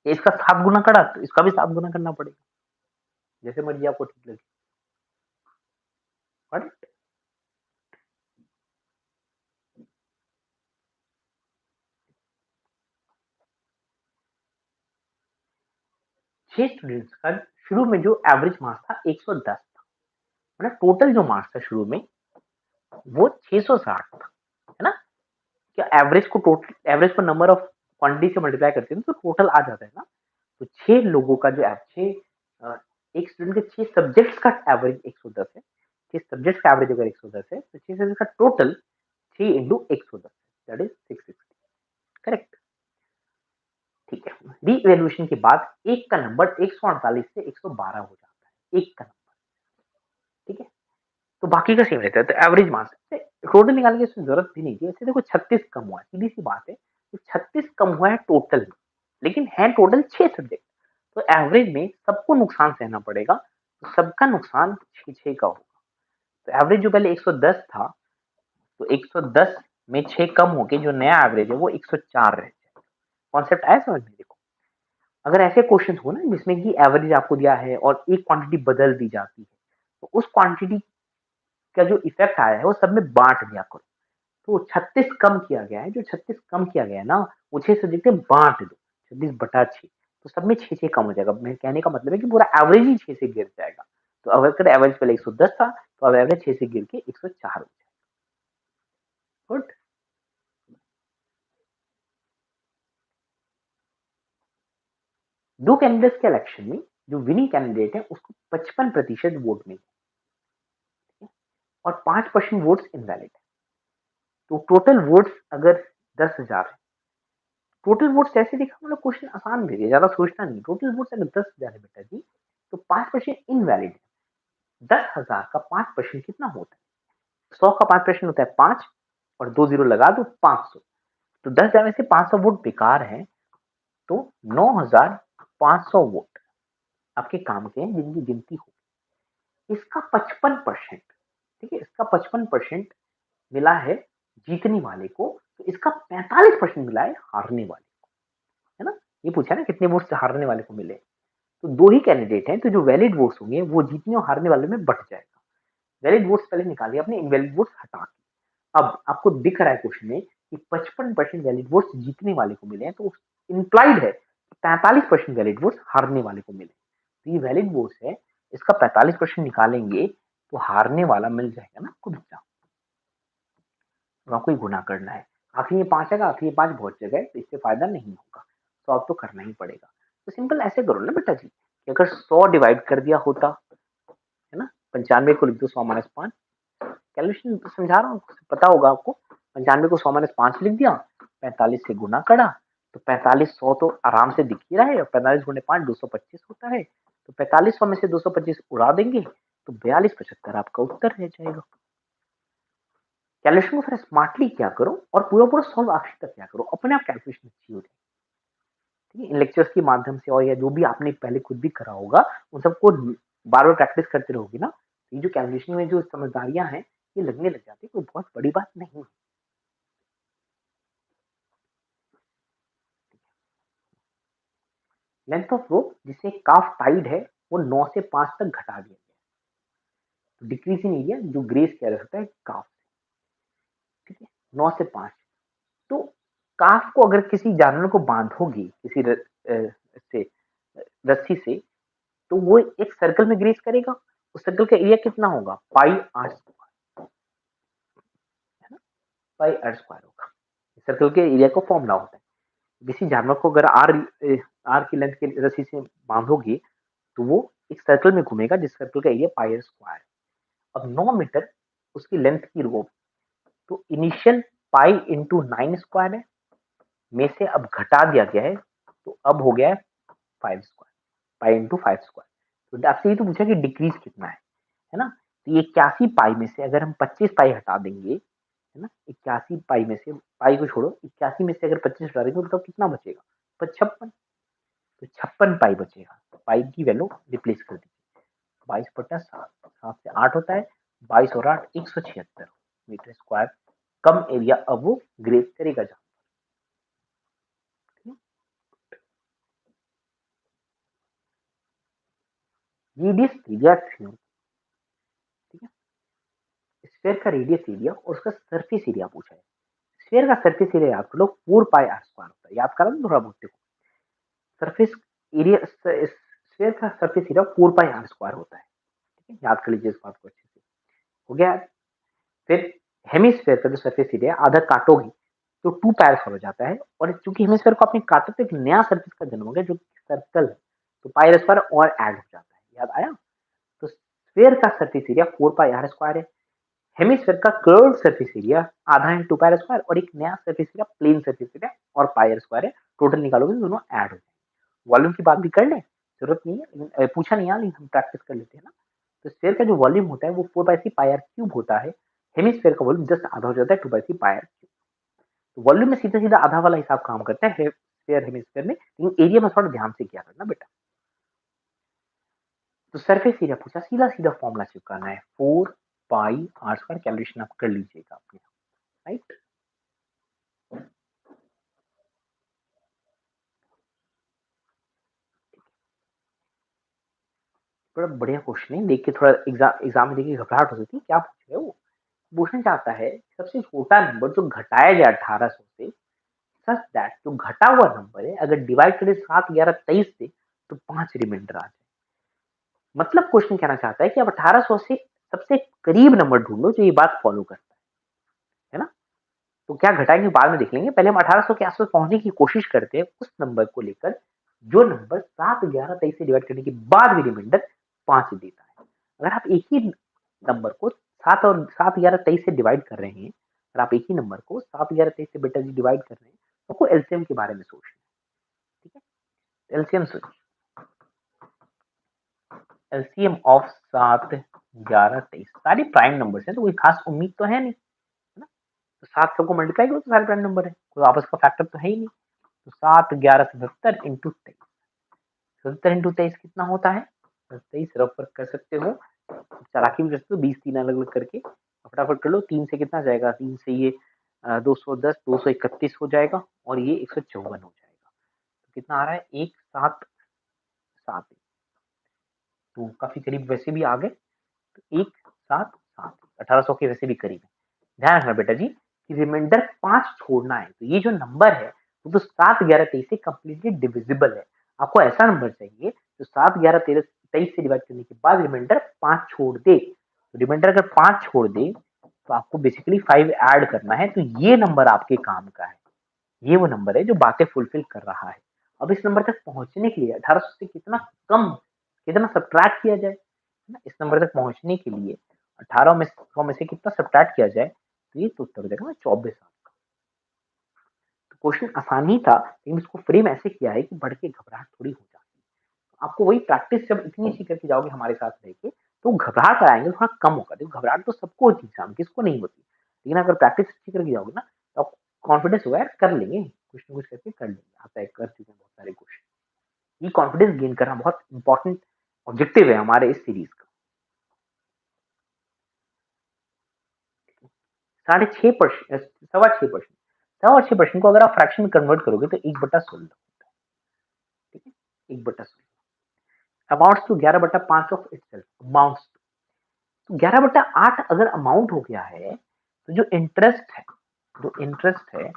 इसका 7 गुना करा तो इसका भी 7 गुना करना पड़ेगा, जैसे मर्जी आपको ठीक लगे। करेक्ट। 6 स्टूडेंट्स का शुरू में जो एवरेज मार्क्स था 110 था, मतलब टोटल जो मार्क्स था शुरू में वो 660 था, है ना। क्या एवरेज को टोटल एवरेज को नंबर ऑफ क्वांटिटी से मल्टीप्लाई करते हैं तो टोटल आ जाता है ना। तो 6 लोगों का जो एक स्टूडेंट के 6 सब्जेक्ट्स का एवरेज 110 है, 6 सब्जेक्ट्स का एवरेज अगर 110 है तो 6 सब्जेक्ट का total 6 into 110 that is 660। Correct. ठीक है, रीवैल्यूएशन के बाद एक का नंबर 148 से 112 हो जाता है, एक का नंबर। ठीक है, तो बाकी का सेम रहता है। तो एवरेज मार्क्स टोटल निकालने की जरूरत भी नहीं थी। वैसे देखो 36 कम हुआ है, सीधी सी बात है, तो 36 कम हुआ है टोटल में, लेकिन है टोटल 6 सब्जेक्ट, तो एवरेज में सबको नुकसान सहना पड़ेगा, तो सबका नुकसान 6 का होगा। तो एवरेज जो पहले 110 था, तो 110 में 6 कम होके जो नया एवरेज है वो 104 रह जाएगा। कॉन्सेप्ट आया समझ में। देखो अगर ऐसे क्वेश्चन हो ना जिसमें कि एवरेज आपको दिया है और एक क्वांटिटी बदल दी जाती है, तो उस क्वांटिटी का जो इफेक्ट आया है वो सब में बांट दिया करो। तो 36 कम किया गया है, जो 36 कम किया गया है ना वो 6 सब्जेक्ट में बांट दो, 26/6, तो सब में 6 कम हो जाएगा। मेरे कहने का मतलब है कि पूरा एवरेज ही 6 से गिर जाएगा। तो अगर एवरेज पहले 110 था तो अब एवरेज 6 से गिर के 104 हो जाएगा। गुड। दो कैंडिडेट्स के इलेक्शन में जो विनिंग कैंडिडेट है उसको 55% वोट मिले और 5% वोट्स इनवैलिड है। तो टोटल वोट्स अगर 10,000 है, टोटल वोट्स ऐसे देखा, मतलब क्वेश्चन आसान भी है, ज्यादा सोचना नहीं। टोटल वोट्स अगर 10,000 है बेटा जी, तो 5% इनवैलिड है। 10,000 का 5% कितना होता है? 100 का 5% होता है 5, और 2 जीरो लगा दो 500, तो 10,000 में से 500 वोट बेकार है, तो 9,500 वोट आपके काम के हैं जिनकी गिनती हो। इसका 55%, ठीक है, इसका 55% मिला है जीतने वाले को, तो इसका 45% मिला है हारने वाले को, है ना। ये पूछा ना कितने वोट्स हारने वाले को मिले, तो दो ही कैंडिडेट हैं, तो जो वैलिड वोट्स होंगे वो जीतने और हारने वाले में बट जाएगा। वैलिड वोट्स पहले निकालिए अपने, इनवैलिड वोट्स हटा के। अब आपको दिख रहा है क्वेश्चन में कि 55% वैलिड वोट्स जीतने वाले को मिले हैं, तो इंप्लाइड है 45% वैलिड वोट्स हारने वाले को मिले। तो ये वैलिड वोट्स है, इसका 45% निकालेंगे तो हारने वाला मिल जाएगा ना आपको बच्चा। तो आपको गुना करना है। आखिर ये 5 है, आखिर ये 5 बहुत जगह है, तो इससे फायदा नहीं होगा, तो आप तो करना ही पड़ेगा। तो सिंपल ऐसे करो ना बेटा जी, कि अगर 100 डिवाइड कर दिया होता, है ना, 95 को लिख दो 100 माइनस 5, कैलकुलेशन समझा रहा हूँ, पता होगा आपको। 95 को 100 माइनस 5 लिख दिया, 45 से गुना करा, तो 45 100 तो आराम से दिख ही रहा है, 45 गुणे 5 225 होता है, तो 45 100 में से 225 उड़ा देंगे, तो 4275 आपका उत्तर रह जाएगा। कैलकुलेशन को फिर स्मार्टली क्या करो और पूरा पूरा सॉल्व आखिर तक क्या करो, अपने आप कैलकुलेशन अच्छी हो जाए। ठीक है, इन लेक्चर्स के माध्यम से और या जो भी आपने पहले खुद भी करा होगा उन सबको बार बार प्रैक्टिस करते रहोगे ना, ये जो कैलकुलेशन में जो समझदारियां हैं ये लगने लग जाती है, कोई बहुत बड़ी बात नहीं है। लेंथ ऑफ रोप जिसे काफ टाइड है वो 9 से 5 तक घटा दिया गया। तो डिक्रीज इन एरिया जो ग्रेस किया जा सकता है काफ, ठीक है, 9 से 5। तो काफ को अगर किसी जानवर को बांधोगी किसी से रस्सी से, तो वो एक सर्कल में ग्रेस करेगा। उस सर्कल का एरिया कितना होगा, पाई आर स्क्वायर, है ना, पाई आर स्क्वायर होगा। सर्कल के एरिया को फॉर्मूला होता है। किसी जानवर को अगर आर की लेंथ की रस्सी से बांधोगे तो वो एक सर्कल में घूमेगा जिस सर्कल का एरिया पाई आर स्क्वायर। अब 9 मीटर उसकी लेंथ की रोप, तो इनिशियल पाई इंटू 9 स्क्वायर है, में से अब घटा दिया गया है तो अब हो गया है 5 स्क्वायर, पाई इंटू 5 स्क्वायर। तो आपसे ये तो पूछा कि डिक्रीज कितना है ना। तो ये 81 पाई में से अगर हम 25 पाई हटा देंगे, है ना, 81 पाई में से, पाई को छोड़ो, 81 में से अगर 25 हटा देंगे तो कितना बचेगा, 56। तो 56 पाई बचेगा। तो पाई की वैल्यू रिप्लेस कर दीजिए, 22/7, 7 से 8 होता है, 22 और 8 176 मीटर स्क्वायर कम एरिया अब वो ग्रेस करेगा। रेडियस एरिया, ठीक है, स्फीयर का रेडियस एरिया और उसका सरफेस एरिया पूछा है। स्फीयर का सरफेस एरिया याद कर लो, 4 पाई आर स्क्वायर होता है, याद करा ना थोड़ा बहुत देखो। सरफेस एरिया, स्फीयर का surface area 4 pi r square होता है, ठीक है, याद कर लीजिए इस बात को अच्छे से। हो गया। फिर हेमिस्फीयर का जो सरफेस एरिया आधा काटोगी तो 2 पाई स्क्वायर हो जाता है, और चूंकि हेमिस्फीयर को आपने काटा तो एक नया सरफेस का जन्म हो गया जो सर्कल है, तो पाई आर स्क्वायर और ऐड हो जाता है, याद आया। तो स्फीयर का surface area 4 pi r square है। हेमिस्फीयर का कर्व सरफेस एरिया आधा है 2 पाई स्क्वायर, और एक नया surface area plane surface area और पाई स्क्वायर है। टोटल निकालोगे तो दोनों ऐड हो जाएंगे। वॉल्यूम की बात भी कर लें, जरूरत नहीं है, लेकिन पूछा नहीं यार, लेकिन हम प्रैक्टिस कर लेते हैं ना। तो स्फीयर का जो वॉल्यूम होता है वो 4 पाई सी पाई आर क्यूब होता है। हेमिस्फीयर का वॉल्यूम जस्ट आधा हो जाता है, 2 पाई सी पाई आर क्यूब। तो वॉल्यूम में सीधा सीधा आधा वाला हिसाब काम करता है स्फीयर हेमिस्फीयर में, लेकिन एरिया में थोड़ा ध्यान से किया करना बेटा। तो सरफेस एरिया पूछा, सीधा सीधा फॉर्मूला चिपकाना है, 4 पाई आर स्क्वायर, कैलकुलेशन आप कर लीजिएगा अपने, राइट। बड़ा बढ़िया क्वेश्चन है, देख के थोड़ा एग्जाम में देखिए घबराहट हो सकती है, क्या पूछ रहे हो। पूछना चाहता है सबसे छोटा नंबर जो घटाया जाए 1800 से, सच दैट जो घटा हुआ नंबर है अगर डिवाइड करें 7, 11, 23 से तो 5 रिमाइंडर आ जाए। मतलब क्वेश्चन कहना चाहता है कि अब 1800 से सबसे करीब नंबर ढूंढो जो ये बात फॉलो करता है ना। तो क्या घटाएंगे बाद में देख लेंगे, पहले हम 1800 के आसपास पहुंचने की कोशिश करते हैं उस नंबर को लेकर जो नंबर 7, 11, 23 से डिवाइड करने के बाद भी रिमाइंडर 5 देता है। अगर आप एक ही नंबर को 7 और 7, 11, 23 से डिवाइड कर रहे हैं, अगर आप एक ही नंबर को 7, 11, 23 से बेटा जी डिवाइड कर रहे हैं, तो आपको एलसीएम के बारे में सोचना है, ठीक है। एलसीएम सोच, एलसीएम ऑफ 7, 11, 23 सारे प्राइम नंबर है, तो कोई खास उम्मीद तो है नहीं, है ना। तो 7 सबको मल्टीप्लाई करो तो सारे प्राइम नंबर है, कोई आपस का फैक्टर तो है ही नहीं। तो 7, 11, 77 इंटू 23, 77 इंटू 23 कितना होता है, 23 रफ वर्क कर सकते हो, चालाकी भी कर सकते हो, 20 3 अलग अलग करके फटाफट कर लो। 3 से कितना जाएगा, 3 से ये 210, 231 हो जाएगा, और ये 154 हो जाएगा। तो कितना आ रहा है, 177, तो काफी करीब वैसे भी आ गए। तो 177, 1800 के वैसे भी करीब है। ध्यान रखना बेटा जी कि रिमाइंडर 5 छोड़ना है, तो ये जो नंबर है वो तो 7, 11, 23 से कम्प्लीटली डिविजिबल है। आपको ऐसा नंबर चाहिए जो 7, 11, 23 से डिवाइड करने के बाद रिमाइंडर 5 छोड़ दे। तो रिमाइंडर अगर 5 छोड़ दे तो आपको बेसिकली 5 ऐड करना है, तो ये नंबर आपके काम का है। ये वो नंबर है जो बातें फुलफिल कर रहा है। अब इस नंबर तक पहुंचने के लिए 1800 से कितना कम, कितना सब्ट्रैक्ट किया जाए, है ना। इस नंबर तक पहुंचने के लिए 18 में 100 में से कितना सब्ट्रैक्ट किया जाए, तो ये तो उत्तर हो जाएगा 24 आपका। तो क्वेश्चन आसान ही था, लेकिन इसको फ्रेम ऐसे किया है कि बढ़ के घबराहट थोड़ी हो जाती है। आपको वही प्रैक्टिस जब इतनी अच्छी करके जाओगे हमारे साथ रह के, तो घबराहट आएंगे थोड़ा कम होगा। देखो घबराहट तो सबको होती है एग्जाम, किसको नहीं होती, लेकिन अगर प्रैक्टिस अच्छी करके जाओगे ना तो आपको कॉन्फिडेंस होगा यार, कर लेंगे कुछ ना कुछ करके, कर लेंगे, आता है, कर चुके हैं बहुत सारे क्वेश्चन। ये कॉन्फिडेंस गेन करना बहुत इंपॉर्टेंट ऑब्जेक्टिव है हमारे इस सीरीज का। 6.5%, 6.25%, 6.25% को अगर आप फ्रैक्शन में कन्वर्ट करोगे तो 1/16 होता है, ठीक है, 1/16 amounts to 11/5 of itself, amounts to 11/8 अगर अमाउंट हो गया है तो जो इंटरेस्ट है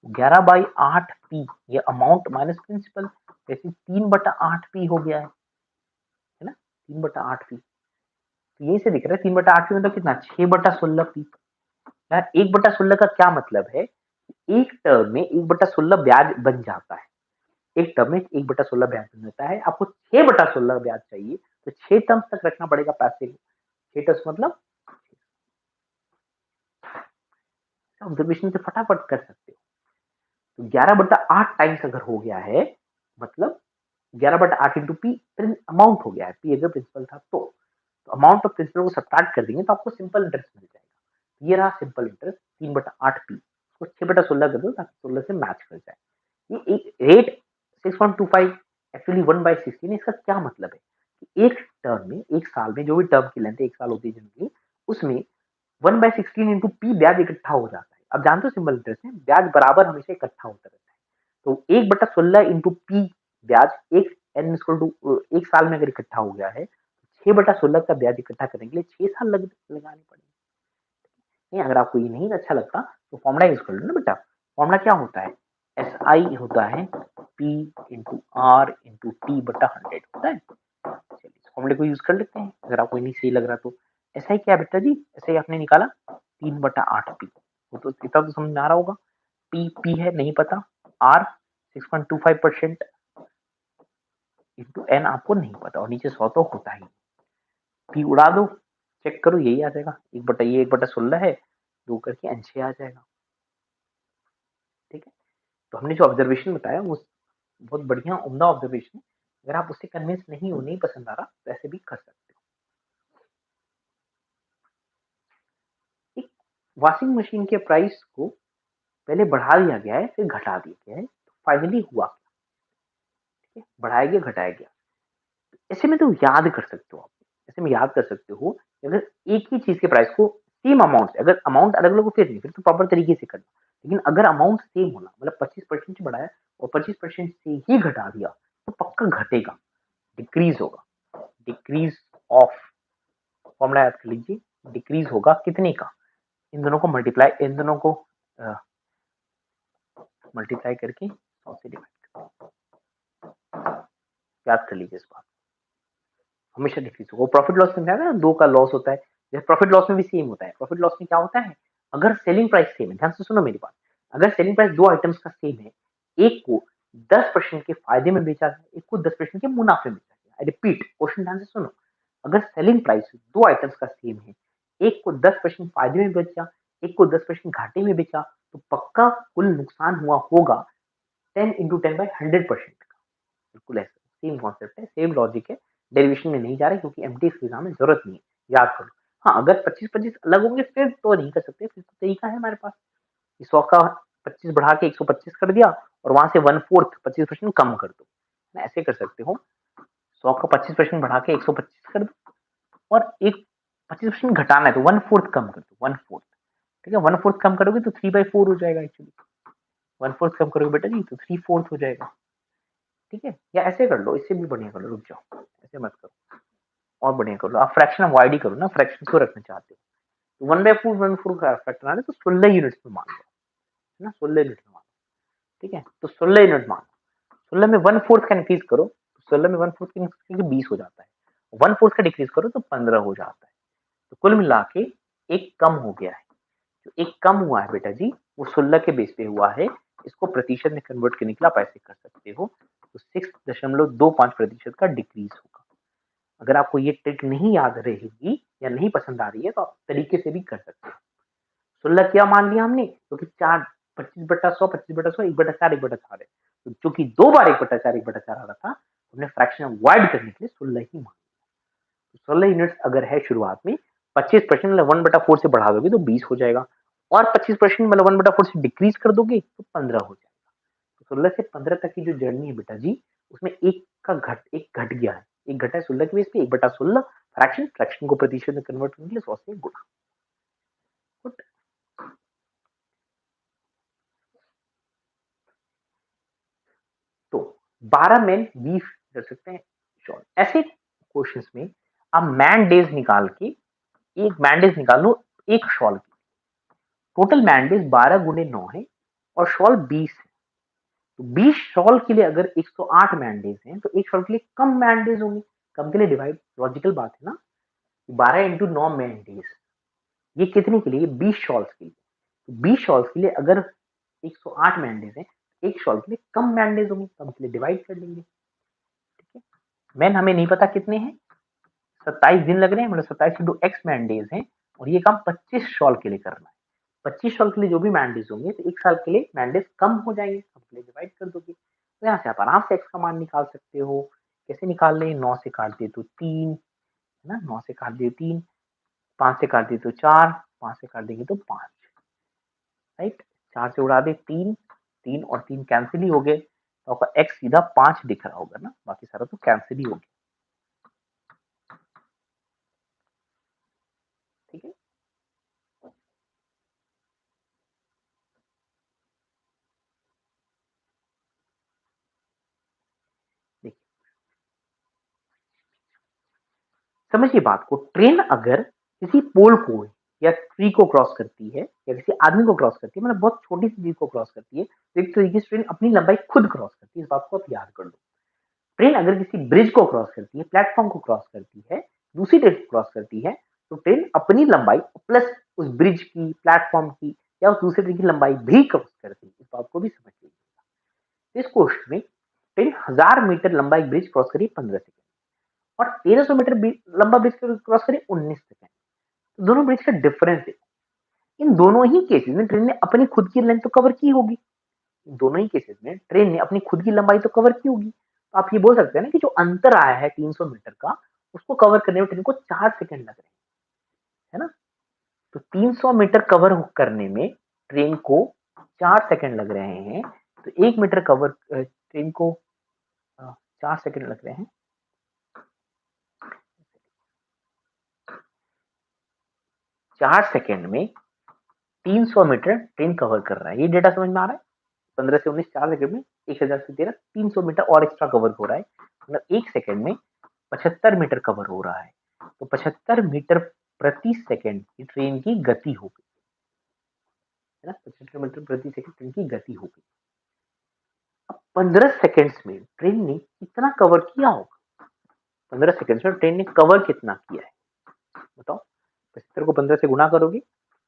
11/8 पी, ये अमाउंट माइनस प्रिंसिपल, जैसे 3/8 पी हो गया है ना, 3/8 पी, तो ये से दिख रहा है 3/8 मतलब कितना, 6/16 पी। यार 1/16 का क्या मतलब है, एक टर्म में 1/16 ब्याज बन जाता है, एक टर्म में 1/16 ब्याज बन जाता है, आपको 6/16 ब्याज चाहिए तो 6 टर्म्स तक रखना पड़ेगा पैसे को, 6 टर्म्स मतलब ऑब्जर्वेशन से फटाफट कर सकते हो। तो 11/8 टाइम्स अगर हो गया है मतलब 11/8 इंटू पी अमाउंट हो गया है, पी अगर प्रिंसिपल था तो अमाउंट ऑफ प्रिंसिपल को सब्ट्रैक्ट कर देंगे तो आपको सिंपल इंटरेस्ट मिल जाएगा। ये रहा सिंपल इंटरेस्ट 3/8 पी, उसको 6/16 कर दो ताकि 16 से मैच कर जाए। ये एक रेट 6.25 एक्चुअली 1/16 इसका क्या मतलब है कि एक टर्म में, एक साल में, जो भी टर्म की लेंथ एक साल होती है जनरली, उसमें 1/16 इंटू पी ब्याज इकट्ठा हो जाता है। अब जानते हो सिंपल इंटरेस्ट में ब्याज बराबर हमेशा इकट्ठा होता रहता है, तो 1/16 इंटू पी ब्याज एक एन इक्वल टू एक साल में अगर इकट्ठा हो गया है, 6/16 का ब्याज इकट्ठा करने के लिए 6 साल लगाने पड़ेंगे। नहीं, अगर आपको ये नहीं अच्छा लगता तो फॉर्मूला यूज कर लो ना बेटा। फॉर्मूला क्या होता है, एस आई होता है P into R into T बटा 100 होता है। चलिए इस फॉर्मूले को यूज कर लेते हैं अगर आपको नहीं सही लग रहा तो। एस आई क्या है बेटा जी, एस आई आपने निकाला 3/8 पी, वो तो इतना तो समझ में आ रहा होगा। पी पी है नहीं पता, आर 6.25% इंटू एन आपको नहीं पता और नीचे 100 तो होता ही। पी उड़ा दो, चेक करो यही आ जाएगा, 1/16 है, 2 करके एन 6 आ जाएगा। ठीक है, तो हमने जो ऑब्जर्वेशन बताया वो बहुत बढ़िया उम्दा ऑब्जर्वेशन है। अगर आप उससे कन्विंस नहीं हो, नहीं पसंद आ रहा तो ऐसे भी कर सकते हो। एक वॉशिंग मशीन के प्राइस को पहले बढ़ा दिया गया है फिर घटा दिया गया है, तो फाइनली हुआ क्या, ठीक है, बढ़ाया गया घटाया गया। ऐसे में तो याद कर सकते हो आप, ऐसे में याद कर सकते हो कि अगर एक ही चीज के प्राइस को सेम अमाउंट, अगर अमाउंट अलग अलग हो फिर नहीं, फिर तो प्रॉपर तरीके से करना, लेकिन अगर अमाउंट सेम होना मतलब 25% से बढ़ाया और 25% से ही घटा दिया तो पक्का घटेगा, डिक्रीज होगा, डिक्रीज ऑफ, फॉर्मूला याद कर लीजिए, डिक्रीज होगा कितने का, इन दोनों को मल्टीप्लाई, इन दोनों को मल्टीप्लाई करके 100 से डिवाइड, याद कर लीजिए इस बात, हमेशा डिक्रीज होगा। प्रॉफिट लॉस में ना 2 का लॉस होता है, जैसे प्रॉफिट लॉस में भी सेम होता है। प्रॉफिट लॉस में क्या होता है, अगर सेलिंग प्राइस सेम है, ध्यान से सुनो मेरी बात, अगर सेलिंग प्राइस दो आइटम्स का सेम है, एक को 10% के फायदे में बेचा गया, एक को 10% के मुनाफे में बेचा गया। आई रिपीट, क्वेश्चन ध्यान से सुनो, अगर सेलिंग प्राइस दो आइटम्स का सेम है, एक को 10% फायदे में बेचा, एक को 10% घाटे में बेचा, तो पक्का कुल नुकसान हुआ होगा 10 इंटू 10/100% का। बिल्कुल ऐसा सेम कॉन्सेप्ट है, सेम लॉजिक है, डेरिवेशन में नहीं जा रहे क्योंकि एमटी एग्जाम में जरूरत नहीं है, याद करो। हाँ, अगर 25-25 अलग होंगे फिर तो नहीं कर सकते, फिर तो तरीका है हमारे पास, 100 का 25 बढ़ा के 125 कर दिया और वहां से 1/4 25% कम कर दो, ऐसे कर सकते हो। 100 का 25% बढ़ा के 125 कर दो और एक 25% घटाना है तो 1/4 कम कर दो, 1/4, ठीक है, 1/4 कम करोगे तो 3/4 हो जाएगा एक्चुअली, 1/4 कम करोगे बेटा जी तो 3/4 हो जाएगा, ठीक है। या ऐसे कर लो, इससे भी बढ़िया कर लो, रुक जाओ ऐसे मत करो, और बढ़िया कर लो, आप फ्रैक्शन अवॉइड ही करो ना, फ्रैक्शन क्यों रखना चाहते हो, तो 1/4 1/4 का फैक्टर आ रहा है तो 16 यूनिट्स में मान लो, है ना, 16 यूनिट में मान लो, ठीक है, तो 16 यूनिट मान लो, 16 में 1/4 का इंक्रीज करो तो 16 में 1/4 का इंक्रीज 20 हो जाता है, 1/4 का डिक्रीज करो तो 15 हो जाता है, तो कुल मिला के एक कम हो गया है, जो एक कम हुआ है बेटा जी वो 16 के बेस पे हुआ है, इसको प्रतिशत में कन्वर्ट करने के लिए आप ऐसे कर सकते हो, तो 6.25% का डिक्रीज होगा। अगर आपको ये ट्रिक नहीं याद रहेगी या नहीं पसंद आ रही है तो आप तरीके से भी कर सकते हो। 16 क्या मान लिया हमने, क्योंकि 4 25/100 25/100 1/4 1/4 है, तो चूंकि दो बार 1/4 1/4 आ रहा था, हमने फ्रैक्शन अवॉइड करने के लिए 16 ही मान, 16 यूनिट्स अगर है शुरुआत में, 25% मतलब 1/4 से बढ़ा दोगे तो 20 हो जाएगा और 25% मतलब 1/4 से डिक्रीज कर दोगे तो 15 हो जाएगा। तो 16 से 15 तक की जो जर्नी है बेटा जी, उसमें एक घट गया है, एक घटा है 16 की बेस पे, 1/16 फ्रैक्शन, फ्रैक्शन को प्रतिशत में कन्वर्ट करने के लिए 100 से गुणा। 12 मैन 20 कर सकते हैं शॉल। ऐसे क्वेश्चंस में आप मैन डेज निकाल के एक मैन डेज निकाल लो एक शॉल की। टोटल मैन डेज 12 गुणे 9 है और शॉल 20 है। तो 20 शॉल के लिए अगर 108 मैन डेज हैं तो एक शॉल के लिए कम मैन डेज होंगे। कम के लिए डिवाइड, लॉजिकल बात है ना। 12 इंटू 9 मैन डेज, ये कितने के लिए? 20 शॉल्स के लिए। तो 20 शॉल्स के लिए अगर 108 मैन डेज है, एक शॉल के लिए कम मैन डेज होंगे, कम के लिए डिवाइड कर देंगे। ठीक है, मैन हमें नहीं पता कितने हैं, 27 दिन लग रहे हैं, मतलब 27 इंटू एक्स मैन डेज हैं और ये काम 25 शॉल के लिए करना है। 25 शॉल के लिए जो भी मैन डेज होंगे तो एक साल के लिए मैन डेज कम हो जाएंगे, कम के लिए डिवाइड कर दोगे। तो यहाँ से आप आराम से एक्स का मान निकाल सकते हो। कैसे निकाल लें? 9 से काट दिए तो 3, है ना, 9 से काट दिए 3, 5 से काट दिए तो 4, 5 से काट देंगे तो 5, राइट। 4 से उड़ा दे 3, 3 और 3 कैंसिल ही हो गए, तो आपका एक्स सीधा 5 दिख रहा होगा ना, बाकी सारा तो कैंसिल ही हो गया। ठीक है, देखिए समझिए बात को। ट्रेन अगर किसी पोल को या ट्री को क्रॉस करती है या किसी आदमी को क्रॉस करती है, मतलब बहुत छोटी सी चीज को क्रॉस करती है, तो एक तरीके से ट्रेन अपनी लंबाई खुद क्रॉस करती है। इस बात को आप याद कर लो। ट्रेन अगर किसी ब्रिज को क्रॉस करती है, प्लेटफॉर्म को क्रॉस करती है, दूसरी ट्रेन को क्रॉस करती है, तो ट्रेन अपनी लंबाई प्लस उस ब्रिज की, प्लेटफॉर्म की या उस दूसरी ट्रेन की लंबाई भी क्रॉस करती है। इस बात को भी समझ लीजिए। इस क्वेश्चन में ट्रेन 1000 मीटर लंबा एक ब्रिज क्रॉस करी 15 सेकंड और 1300 मीटर लंबा ब्रिज क्रॉस करी 19 सेकंड। तो दोनों ब्रिज का डिफरेंस है। इन दोनों ही केसेस में ट्रेन ने अपनी खुद की लेंथ तो कवर की होगी। दोनों ही केसेस में ट्रेन ने अपनी खुद की लंबाई तो कवर की होगी। तो आप ये बोल सकते हैं ना कि जो अंतर आया है 300 मीटर का, उसको कवर करने में ट्रेन को 4 सेकंड लग रहे हैं, है ना। तो 300 मीटर कवर करने में ट्रेन को 4 सेकंड लग रहे हैं। तो 1 मीटर कवर ट्रेन को 4 सेकंड लग रहे हैं। 4 सेकंड में 300 मीटर ट्रेन कवर कर रहा है। ये डेटा समझ में आ रहा है? 15 से 19 4 सेकंड में 1000 से 13 300 मीटर और एक्स्ट्रा कवर हो रहा है। मतलब 1 सेकंड में 75 मीटर कवर हो रहा है। तो 75 मीटर प्रति सेकंड की ट्रेन की गति हो गई, है ना। 75 मीटर प्रति सेकंड ट्रेन की गति हो गई। अब 15 सेकंड्स में ट्रेन ने कितना कवर किया होगा? 15 सेकंड्स में ट्रेन ने कवर कितना किया है बताओ। 75 को 15 से गुणा करोगे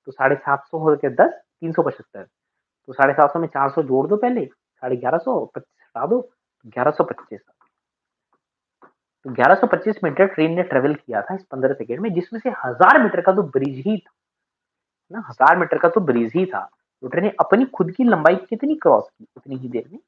तो 750 हो गया 10, 375। तो 750 में 400 जोड़ दो पहले, 1150 25 हटा दो, 1125। तो 1125 मीटर ट्रेन ने ट्रेवल किया था इस 15 सेकंड में, जिसमें से 1000 मीटर का तो ब्रिज ही था ना। 1000 मीटर का तो ब्रिज ही था। तो ट्रेन ने अपनी खुद की लंबाई कितनी क्रॉस की उतनी ही देर में,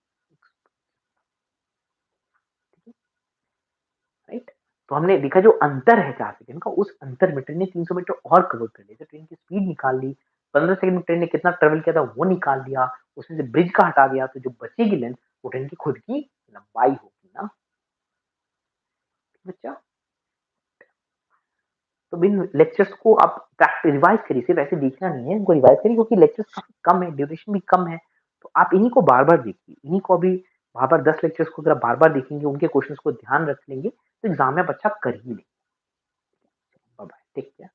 राइट। तो हमने देखा जो अंतर है 4 सेकंड का, उस अंतर में ट्रेन ने 300 मीटर और कवर कर लिया। तो ट्रेन की स्पीड निकाल ली। 15 सेकंड में ट्रेन ने कितना ट्रेवल किया था वो निकाल दिया, उसमें से ब्रिज का हटा दिया, तो जो बचेगी लेंथ वो ट्रेन की खुद की लंबाई होगी ना बच्चा। तो इन लेक्चर्स को आप रिवाइज करिए, सिर्फ ऐसे देखना नहीं है, इनको रिवाइज करिए क्योंकि लेक्चर्स काफी कम है, ड्यूरेशन भी कम है। तो आप इन्हीं को बार बार देखिए, इन्हीं को अभी बार बार 10 लेक्चर्स को अगर बार बार देखेंगे, उनके क्वेश्चंस को ध्यान रख लेंगे तो एग्जाम में आप अच्छा कर ही लेंगे। Bye bye, take care.